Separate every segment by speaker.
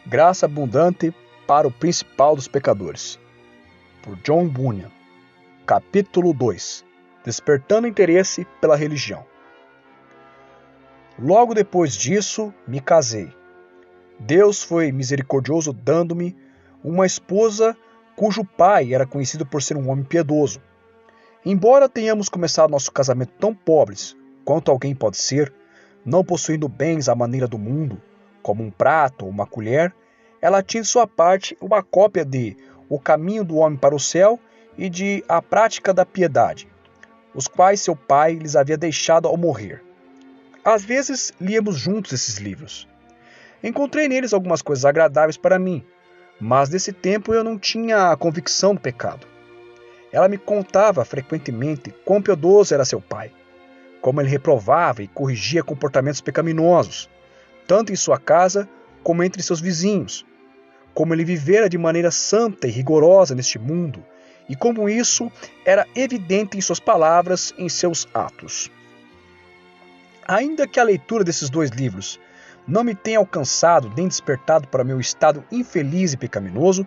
Speaker 1: Graça abundante para o principal dos pecadores, por John Bunyan. Capítulo 2. Despertando interesse pela religião. Logo depois disso, me casei. Deus foi misericordioso dando-me uma esposa cujo pai era conhecido por ser um homem piedoso. Embora tenhamos começado nosso casamento tão pobres quanto alguém pode ser, não possuindo bens à maneira do mundo, como um prato ou uma colher, ela tinha de sua parte uma cópia de O Caminho do Homem para o Céu e de A Prática da Piedade, os quais seu pai lhes havia deixado ao morrer. Às vezes líamos juntos esses livros. Encontrei neles algumas coisas agradáveis para mim, mas nesse tempo eu não tinha a convicção do pecado. Ela me contava frequentemente quão piedoso era seu pai, como ele reprovava e corrigia comportamentos pecaminosos, tanto em sua casa como entre seus vizinhos, como ele vivera de maneira santa e rigorosa neste mundo, e como isso era evidente em suas palavras e em seus atos. Ainda que a leitura desses dois livros não me tenha alcançado nem despertado para meu estado infeliz e pecaminoso,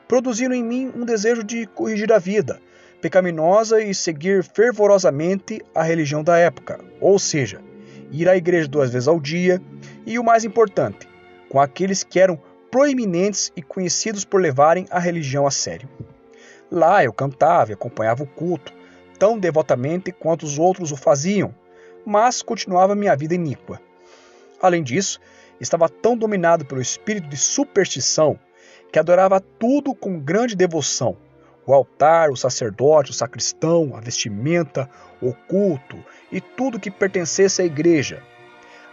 Speaker 1: produziram em mim um desejo de corrigir a vida pecaminosa e seguir fervorosamente a religião da época, ou seja, ir à igreja 2 vezes ao dia e, o mais importante, com aqueles que eram proeminentes e conhecidos por levarem a religião a sério. Lá eu cantava e acompanhava o culto, tão devotamente quanto os outros o faziam, mas continuava minha vida iníqua. Além disso, estava tão dominado pelo espírito de superstição que adorava tudo com grande devoção: o altar, o sacerdote, o sacristão, a vestimenta, o culto e tudo que pertencesse à igreja.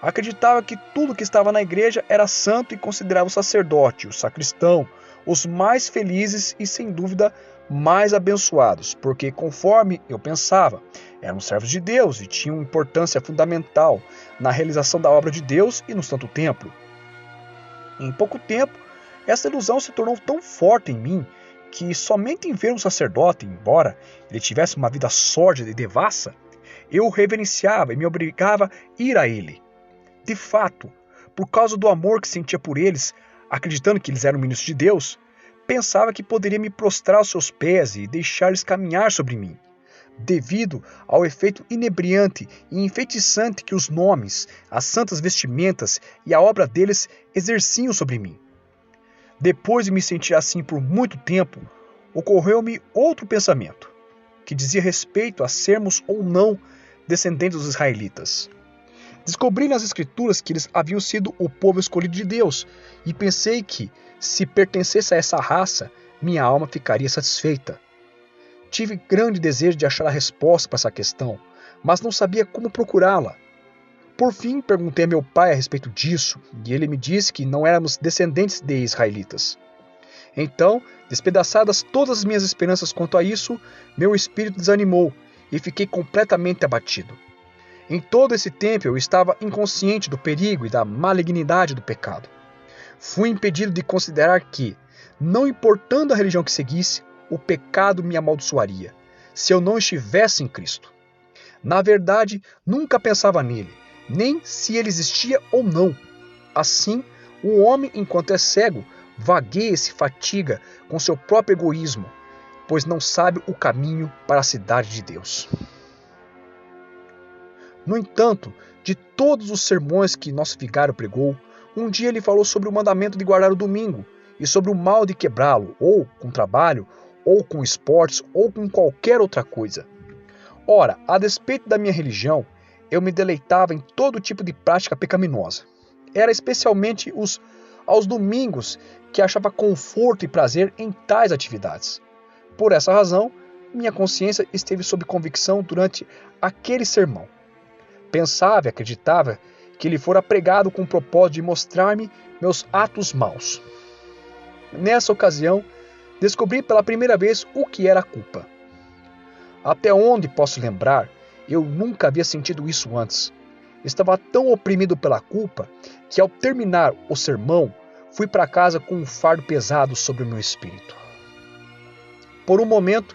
Speaker 1: Acreditava que tudo que estava na igreja era santo e considerava o sacerdote, o sacristão, os mais felizes e, sem dúvida, mais abençoados, porque, conforme eu pensava, eram servos de Deus e tinham importância fundamental na realização da obra de Deus e no Santo Templo. Em pouco tempo, essa ilusão se tornou tão forte em mim que somente em ver um sacerdote, embora ele tivesse uma vida sórdida e devassa, eu o reverenciava e me obrigava a ir a ele. De fato, por causa do amor que sentia por eles, acreditando que eles eram ministros de Deus, pensava que poderia me prostrar aos seus pés e deixar-lhes caminhar sobre mim, devido ao efeito inebriante e enfeitiçante que os nomes, as santas vestimentas e a obra deles exerciam sobre mim. Depois de me sentir assim por muito tempo, ocorreu-me outro pensamento, que dizia respeito a sermos ou não descendentes dos israelitas. Descobri nas Escrituras que eles haviam sido o povo escolhido de Deus, e pensei que, se pertencesse a essa raça, minha alma ficaria satisfeita. Tive grande desejo de achar a resposta para essa questão, mas não sabia como procurá-la. Por fim, perguntei a meu pai a respeito disso, e ele me disse que não éramos descendentes de israelitas. Então, despedaçadas todas as minhas esperanças quanto a isso, meu espírito desanimou e fiquei completamente abatido. Em todo esse tempo eu estava inconsciente do perigo e da malignidade do pecado. Fui impedido de considerar que, não importando a religião que seguisse, o pecado me amaldiçoaria, se eu não estivesse em Cristo. Na verdade, nunca pensava nele, nem se ele existia ou não. Assim, o homem, enquanto é cego, vagueia e se fatiga com seu próprio egoísmo, pois não sabe o caminho para a cidade de Deus. No entanto, de todos os sermões que nosso vigário pregou, um dia ele falou sobre o mandamento de guardar o domingo e sobre o mal de quebrá-lo, ou com trabalho, ou com esportes, ou com qualquer outra coisa. Ora, a despeito da minha religião, eu me deleitava em todo tipo de prática pecaminosa. Era especialmente aos domingos que achava conforto e prazer em tais atividades. Por essa razão, minha consciência esteve sob convicção durante aquele sermão. Pensava e acreditava que ele fora pregado com o propósito de mostrar-me meus atos maus. Nessa ocasião, descobri pela primeira vez o que era a culpa. Até onde posso lembrar, eu nunca havia sentido isso antes. Estava tão oprimido pela culpa que, ao terminar o sermão, fui para casa com um fardo pesado sobre o meu espírito. Por um momento,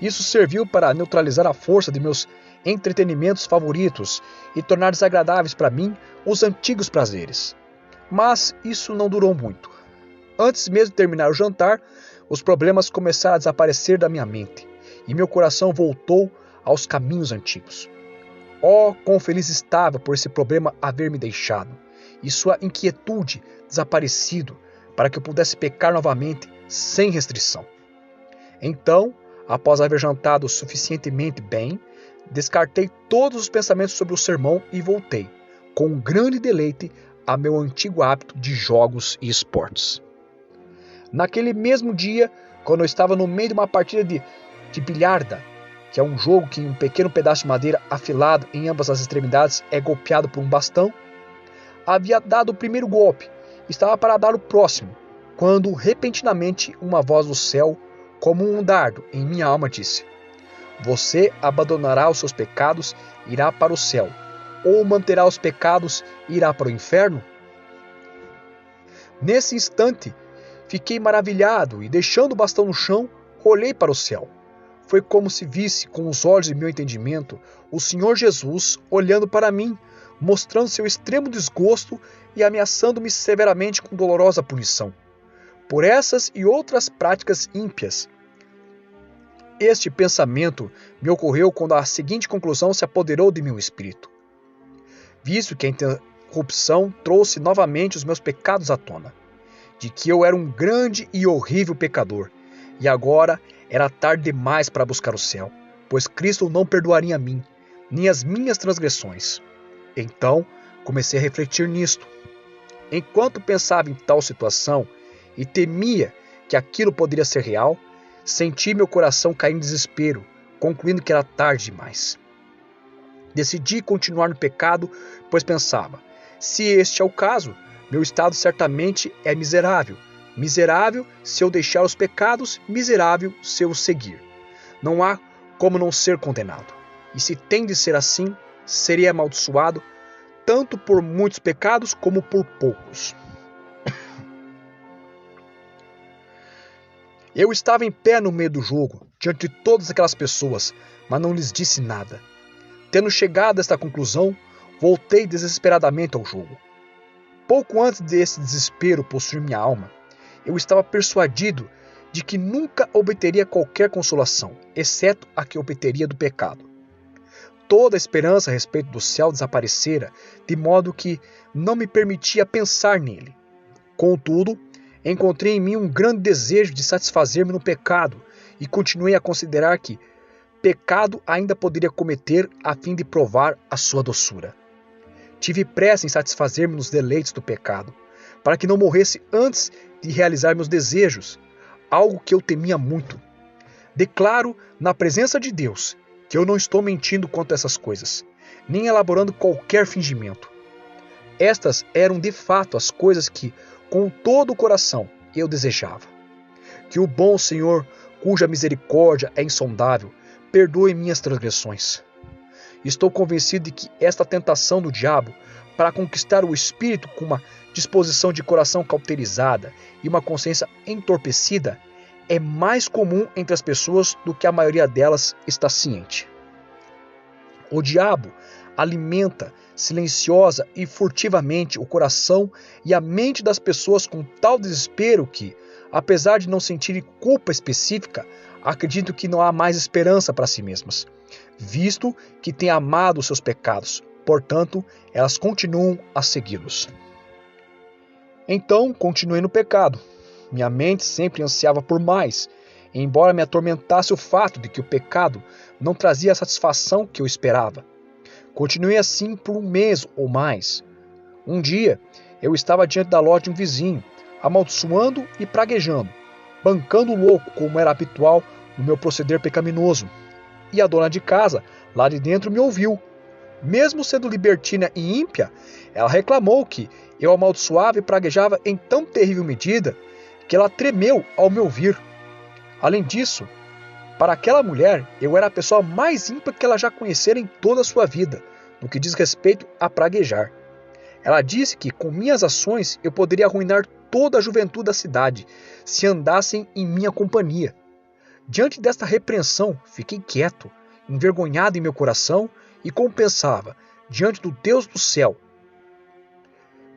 Speaker 1: isso serviu para neutralizar a força de meus entretenimentos favoritos e tornar desagradáveis para mim os antigos prazeres. Mas isso não durou muito. Antes mesmo de terminar o jantar, os problemas começaram a desaparecer da minha mente, e meu coração voltou aos caminhos antigos. Oh, quão feliz estava por esse problema haver me deixado, e sua inquietude desaparecido, para que eu pudesse pecar novamente sem restrição. Então, após haver jantado suficientemente bem, descartei todos os pensamentos sobre o sermão e voltei, com um grande deleite, a meu antigo hábito de jogos e esportes. Naquele mesmo dia, quando eu estava no meio de uma partida de bilharda, que é um jogo que um pequeno pedaço de madeira afilado em ambas as extremidades é golpeado por um bastão, havia dado o primeiro golpe, estava para dar o próximo, quando repentinamente uma voz do céu, como um dardo em minha alma, disse: você abandonará os seus pecados e irá para o céu, ou manterá os pecados e irá para o inferno? Nesse instante, fiquei maravilhado e, deixando o bastão no chão, olhei para o céu. Foi como se visse com os olhos de meu entendimento o Senhor Jesus olhando para mim, mostrando seu extremo desgosto e ameaçando-me severamente com dolorosa punição, por essas e outras práticas ímpias. Este pensamento me ocorreu quando a seguinte conclusão se apoderou de meu espírito. Visto que a interrupção trouxe novamente os meus pecados à tona, de que eu era um grande e horrível pecador, e agora era tarde demais para buscar o céu, pois Cristo não perdoaria a mim, nem as minhas transgressões. Então, comecei a refletir nisto. Enquanto pensava em tal situação e temia que aquilo poderia ser real, senti meu coração cair em desespero, concluindo que era tarde demais. Decidi continuar no pecado, pois pensava: se este é o caso, meu estado certamente é miserável. Miserável se eu deixar os pecados, miserável se eu os seguir. Não há como não ser condenado. E se tem de ser assim, serei amaldiçoado, tanto por muitos pecados como por poucos. Eu estava em pé no meio do jogo, diante de todas aquelas pessoas, mas não lhes disse nada. Tendo chegado a esta conclusão, voltei desesperadamente ao jogo. Pouco antes desse desespero possuir minha alma, eu estava persuadido de que nunca obteria qualquer consolação, exceto a que obteria do pecado. Toda a esperança a respeito do céu desaparecera, de modo que não me permitia pensar nele. Contudo, encontrei em mim um grande desejo de satisfazer-me no pecado e continuei a considerar que pecado ainda poderia cometer a fim de provar a sua doçura. Tive pressa em satisfazer-me nos deleites do pecado, para que não morresse antes de realizar meus desejos, algo que eu temia muito. Declaro na presença de Deus que eu não estou mentindo quanto a essas coisas, nem elaborando qualquer fingimento. Estas eram de fato as coisas que, com todo o coração, eu desejava. Que o bom Senhor, cuja misericórdia é insondável, perdoe minhas transgressões. Estou convencido de que esta tentação do diabo para conquistar o espírito com uma disposição de coração cauterizada e uma consciência entorpecida é mais comum entre as pessoas do que a maioria delas está ciente. O diabo alimenta silenciosa e furtivamente o coração e a mente das pessoas com tal desespero que, apesar de não sentirem culpa específica, acreditam que não há mais esperança para si mesmas, visto que têm amado os seus pecados, portanto, elas continuam a segui-los. Então, continuei no pecado. Minha mente sempre ansiava por mais, embora me atormentasse o fato de que o pecado não trazia a satisfação que eu esperava. Continuei assim por um mês ou mais. Um dia, eu estava diante da loja de um vizinho, amaldiçoando e praguejando, bancando louco como era habitual no meu proceder pecaminoso. E a dona de casa, lá de dentro, me ouviu. Mesmo sendo libertina e ímpia, ela reclamou que eu amaldiçoava e praguejava em tão terrível medida que ela tremeu ao me ouvir. Além disso, para aquela mulher, eu era a pessoa mais ímpia que ela já conhecera em toda a sua vida, no que diz respeito a praguejar. Ela disse que, com minhas ações, eu poderia arruinar toda a juventude da cidade, se andassem em minha companhia. Diante desta repreensão, fiquei quieto, envergonhado em meu coração, e como pensava, diante do Deus do céu.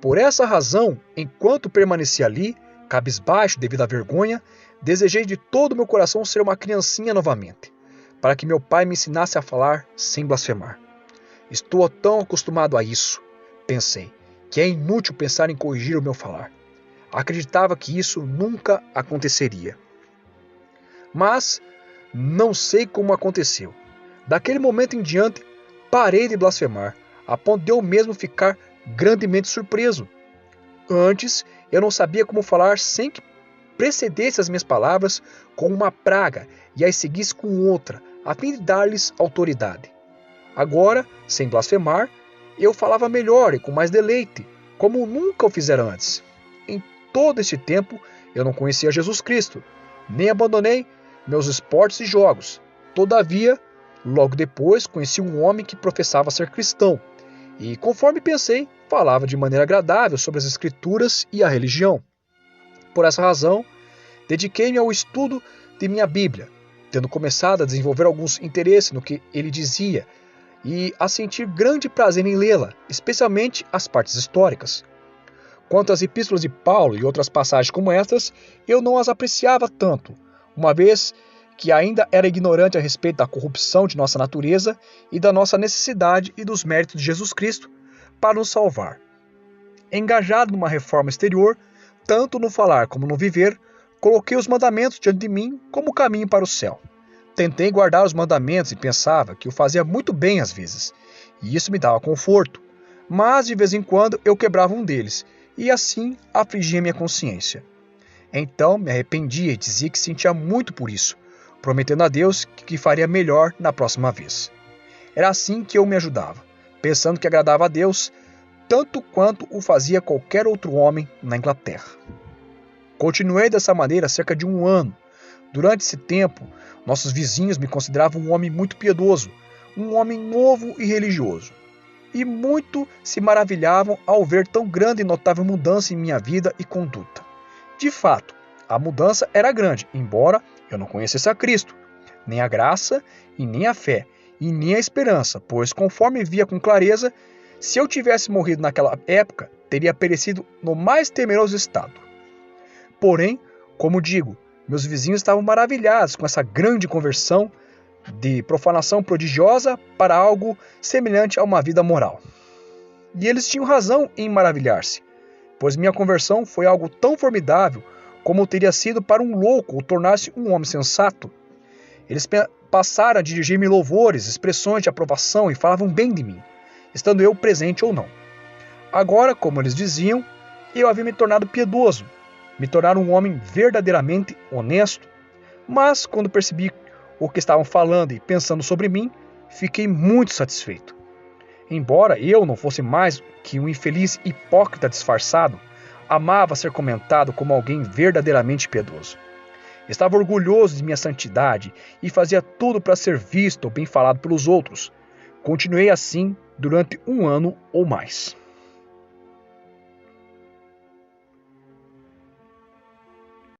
Speaker 1: Por essa razão, enquanto permaneci ali, Cabisbaixo devido à vergonha, desejei de todo o meu coração ser uma criancinha novamente, para que meu pai me ensinasse a falar sem blasfemar. Estou tão acostumado a isso, pensei, que é inútil pensar em corrigir o meu falar. Acreditava que isso nunca aconteceria. Mas não sei como aconteceu. Daquele momento em diante, parei de blasfemar, a ponto de eu mesmo ficar grandemente surpreso. Antes, eu não sabia como falar sem que precedesse as minhas palavras com uma praga e as seguisse com outra, a fim de dar-lhes autoridade. Agora, sem blasfemar, eu falava melhor e com mais deleite, como nunca o fizera antes. Em todo este tempo, eu não conhecia Jesus Cristo, nem abandonei meus esportes e jogos. Todavia, logo depois, conheci um homem que professava ser cristão, e, conforme pensei, falava de maneira agradável sobre as Escrituras e a religião. Por essa razão, dediquei-me ao estudo de minha Bíblia, tendo começado a desenvolver alguns interesses no que ele dizia e a sentir grande prazer em lê-la, especialmente as partes históricas. Quanto às epístolas de Paulo e outras passagens como estas, eu não as apreciava tanto, uma vez que ainda era ignorante a respeito da corrupção de nossa natureza e da nossa necessidade e dos méritos de Jesus Cristo para nos salvar. Engajado numa reforma exterior, tanto no falar como no viver, coloquei os mandamentos diante de mim como caminho para o céu. Tentei guardar os mandamentos e pensava que o fazia muito bem às vezes, e isso me dava conforto, mas de vez em quando eu quebrava um deles, e assim afligia minha consciência. Então me arrependia e dizia que sentia muito por isso, prometendo a Deus que faria melhor na próxima vez. Era assim que eu me ajudava, pensando que agradava a Deus tanto quanto o fazia qualquer outro homem na Inglaterra. Continuei dessa maneira cerca de 1 ano. Durante esse tempo, nossos vizinhos me consideravam um homem muito piedoso, um homem novo e religioso. E muito se maravilhavam ao ver tão grande e notável mudança em minha vida e conduta. De fato, a mudança era grande, embora eu não conhecesse a Cristo, nem a graça e nem a fé, e nem a esperança, pois, conforme via com clareza, se eu tivesse morrido naquela época, teria perecido no mais temeroso estado. Porém, como digo, meus vizinhos estavam maravilhados com essa grande conversão de profanação prodigiosa para algo semelhante a uma vida moral. E eles tinham razão em maravilhar-se, pois minha conversão foi algo tão formidável como teria sido para um louco o tornar-se um homem sensato. Eles passaram a dirigir-me louvores, expressões de aprovação e falavam bem de mim, estando eu presente ou não. Agora, como eles diziam, eu havia me tornado piedoso, me tornar um homem verdadeiramente honesto, mas quando percebi o que estavam falando e pensando sobre mim, fiquei muito satisfeito. Embora eu não fosse mais que um infeliz hipócrita disfarçado, amava ser comentado como alguém verdadeiramente piedoso. Estava orgulhoso de minha santidade e fazia tudo para ser visto ou bem falado pelos outros. Continuei assim durante 1 ano ou mais.